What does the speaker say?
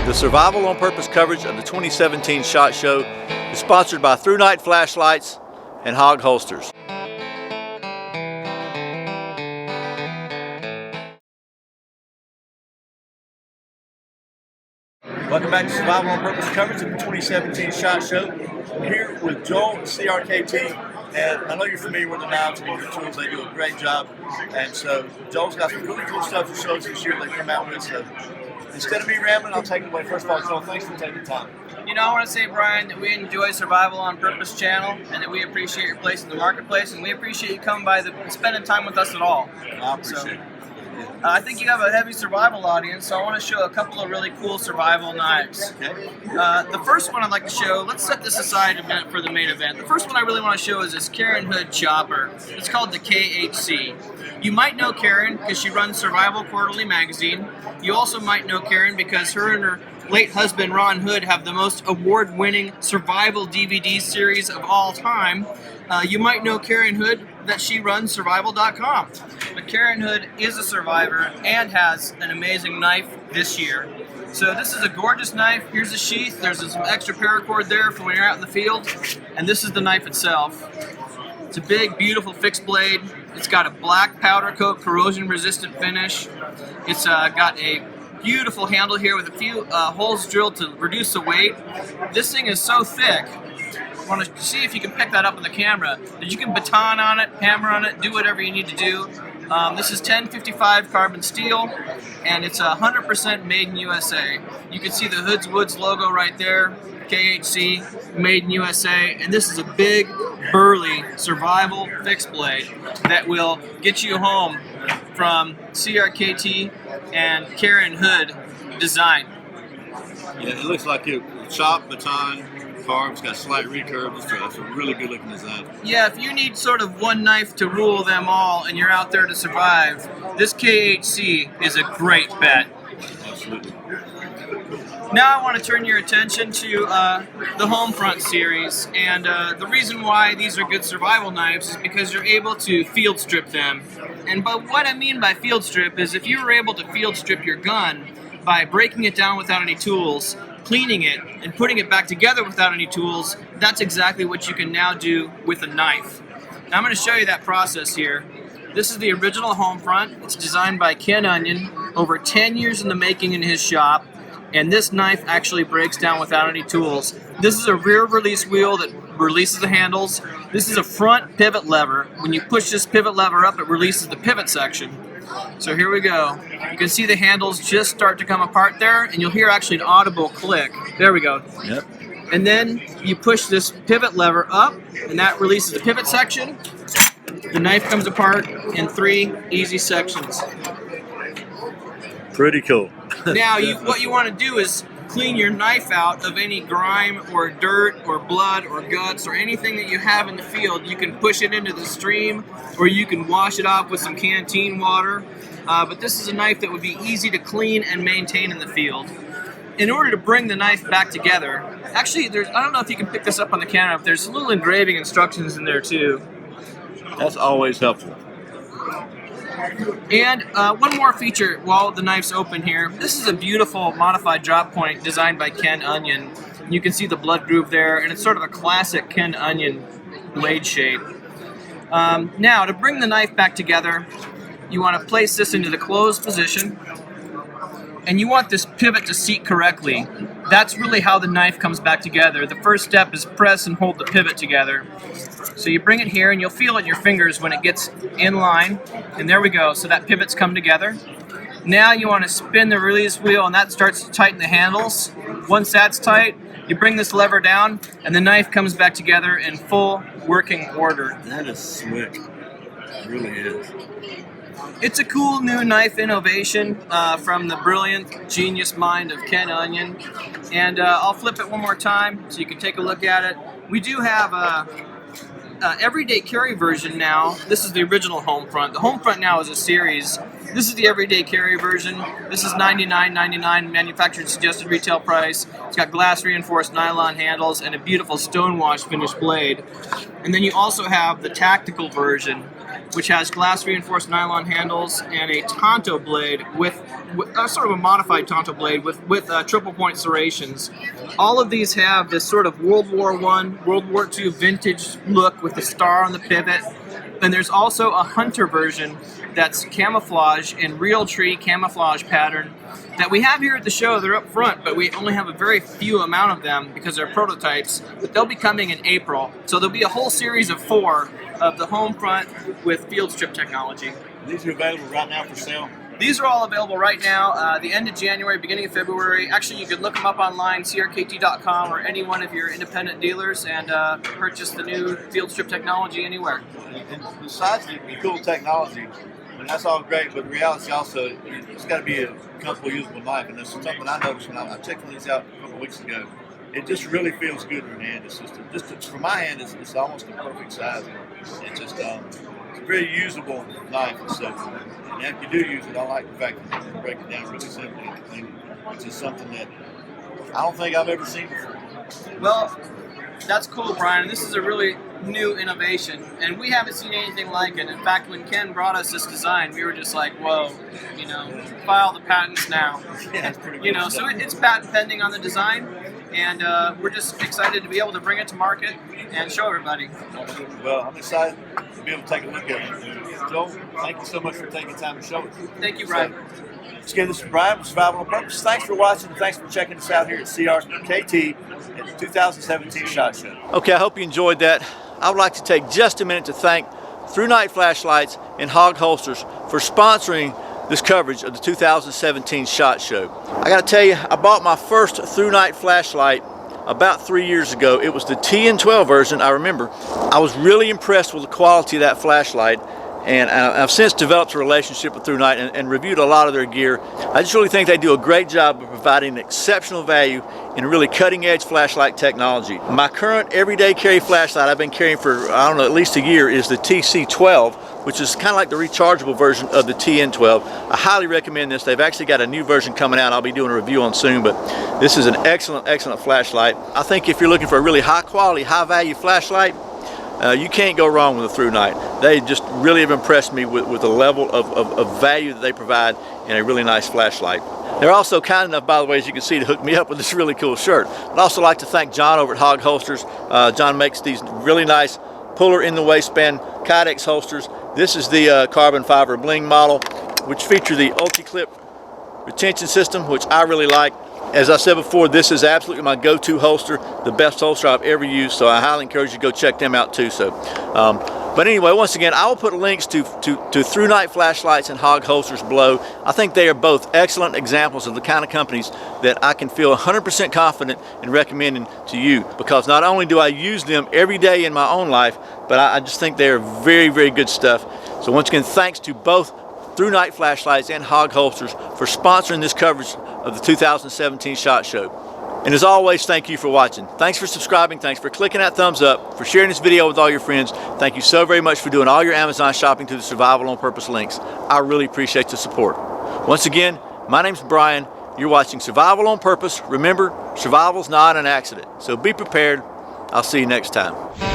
The Survival on Purpose coverage of the 2017 SHOT Show is sponsored by Thrunite flashlights and Hawg holsters. Welcome back to Survival on Purpose coverage of the 2017 SHOT Show. I'm here with Joel at CRKT, and I know you're familiar with the knives and your tools. They do a great job. And so Joel's got some really cool stuff to show us this year they come out with. So instead of me rambling, I'll take it away. First of all, Joel, thanks for taking the time. You know, I want to say, Brian, that we enjoy Survival on Purpose channel and that we appreciate your place in the marketplace, and we appreciate you coming by and spending time with us at all. I appreciate it. I think you have a heavy survival audience, so I want to show a couple of really cool survival knives. Okay. The first one I'd like to show, let's set this aside a minute for the main event. The first one I really want to show is this Karen Hood Chopper. It's called the KHC. You might know Karen because she runs Survival Quarterly magazine. You also might know Karen because her and her late husband Ron Hood have the most award-winning survival DVD series of all time. You might know Karen Hood that she runs survival.com. But Karen Hood is a survivor and has an amazing knife this year. So this is a gorgeous knife. Here's the sheath. There's some extra paracord there for when you're out in the field. And this is the knife itself. It's a big, beautiful fixed blade. It's got a black powder coat, corrosion-resistant finish. It's got a beautiful handle here with a few holes drilled to reduce the weight. This thing is so thick. I want to see if you can pick that up on the camera, that you can baton on it, hammer on it, do whatever you need to do. This is 1055 carbon steel, and it's 100% made in USA. You can see the Hoods Woods logo right there, KHC, made in USA, and this is a big, burly survival fixed blade that will get you home from CRKT and Karen Hood design. Yeah, it looks like it chop, baton, carved. It's got slight recurve. It's a really good looking design. Yeah, if you need sort of one knife to rule them all and you're out there to survive, this KHC is a great bet. Absolutely. Now I want to turn your attention to the Homefront series, and the reason why these are good survival knives is because you're able to field strip them. And but what I mean by field strip is if you were able to field strip your gun by breaking it down without any tools, cleaning it, and putting it back together without any tools, that's exactly what you can now do with a knife. Now I'm going to show you that process here. This is the original Homefront. It's designed by Ken Onion, over 10 years in the making in his shop, and this knife actually breaks down without any tools. This is a rear release wheel that releases the handles. This is a front pivot lever. When you push this pivot lever up, it releases the pivot section. So here we go. You can see the handles just start to come apart there, and you'll hear actually an audible click. There we go. Yep. And then you push this pivot lever up, and that releases the pivot section. The knife comes apart in 3 easy sections. Pretty cool. Now, what you want to do is clean your knife out of any grime or dirt or blood or guts or anything that you have in the field. You can push it into the stream, or you can wash it off with some canteen water. But this is a knife that would be easy to clean and maintain in the field. In order to bring the knife back together, actually, I don't know if you can pick this up on the camera, but there's little engraving instructions in there too. That's always helpful. And one more feature while the knife's open here. This is a beautiful modified drop point designed by Ken Onion. You can see the blood groove there, and it's sort of a classic Ken Onion blade shape. Now, to bring the knife back together, you want to place this into the closed position, and you want this pivot to seat correctly. That's really how the knife comes back together. The first step is press and hold the pivot together. So you bring it here, and you'll feel it in your fingers when it gets in line, and there we go. So that pivot's come together. Now you want to spin the release wheel, and that starts to tighten the handles. Once that's tight, you bring this lever down, and the knife comes back together in full working order. That is slick. It really is. It's a cool new knife innovation from the brilliant genius mind of Ken Onion. And I'll flip it one more time so you can take a look at it. We do have a everyday carry version now. This is the original Homefront. The Homefront now is a series. This is the everyday carry version. This is $99.99 manufactured suggested retail price. It's got glass reinforced nylon handles and a beautiful stonewash finished blade. And then you also have the tactical version. which has glass reinforced nylon handles and a Tonto blade with sort of a modified Tonto blade with triple point serrations. All of these have this sort of World War I, World War II vintage look with the star on the pivot. And there's also a Hunter version that's camouflage in real tree camouflage pattern that we have here at the show. They're up front, but we only have a very few amount of them because they're prototypes, but they'll be coming in April. So there'll be a whole series of 4 of the Homefront with field strip technology. These are available right now for sale. These are all available right now, the end of January, beginning of February. Actually, you can look them up online, CRKT.com, or any one of your independent dealers, and purchase the new field strip technology anywhere. And besides the cool technology, and that's all great, but the reality also, it's got to be a comfortable, usable knife. And that's something I noticed when I checked one of these out a couple of weeks ago. It just really feels good in your hand. It's just for my hand, it's almost a perfect size. It's just it's a very usable knife. So, and if you do use it, I like the fact that you can break it down really simply and clean it, which is something that I don't think I've ever seen before. Well, that's cool, Brian. This is a really new innovation, and we haven't seen anything like it. In fact, when Ken brought us this design, we were just like, whoa, file the patents now. Yeah, it's pretty good So stuff. it's patent pending on the design, and we're just excited to be able to bring it to market and show everybody. Well, I'm excited to be able to take a look at it. Joel, thank you so much for taking time to show it. Thank you, Brian. Once again, this is Brian with Survival on Purpose. Thanks for watching, and thanks for checking us out here at CRKT at the 2017 SHOT Show. Okay, I hope you enjoyed that. I would like to take just a minute to thank Thrunite Flashlights and Hawg Holsters for sponsoring this coverage of the 2017 SHOT Show. I got to tell you, I bought my first Thrunite flashlight about 3 years ago. It was the TN12 version, I remember. I was really impressed with the quality of that flashlight, and I've since developed a relationship with Thrunite and reviewed a lot of their gear. I just really think they do a great job of providing exceptional value in really cutting-edge flashlight technology. My current everyday carry flashlight I've been carrying for, I don't know, at least a year is the TC12, which is kind of like the rechargeable version of the TN12. I highly recommend this. They've actually got a new version coming out I'll be doing a review on soon, but this is an excellent, excellent flashlight. I think if you're looking for a really high-quality, high-value flashlight, you can't go wrong with a Thrunite. They just really have impressed me with the level of value that they provide in a really nice flashlight. They're also kind enough, by the way, as you can see, to hook me up with this really cool shirt. I'd also like to thank John over at Hawg Holsters. John makes these really nice puller in the waistband Kydex holsters. This is the carbon fiber bling model, which feature the Ulti-Clip retention system, which I really like. As I said before, this is absolutely my go-to holster, the best holster I've ever used, so I highly encourage you to go check them out too. But anyway, once again, I will put links to Thrunite flashlights and Hawg holsters below. I think they are both excellent examples of the kind of companies that I can feel 100% confident in recommending to you, because not only do I use them every day in my own life, but I just think they are very, very good stuff. So once again, thanks to both Thrunite flashlights and Hawg holsters for sponsoring this coverage of the 2017 SHOT Show. And as always, thank you for watching. Thanks for subscribing. Thanks for clicking that thumbs up, for sharing this video with all your friends. Thank you so very much for doing all your Amazon shopping through the Survival on Purpose links. I really appreciate the support. Once again, my name's Brian. You're watching Survival on Purpose. Remember, survival's not an accident. So be prepared. I'll see you next time.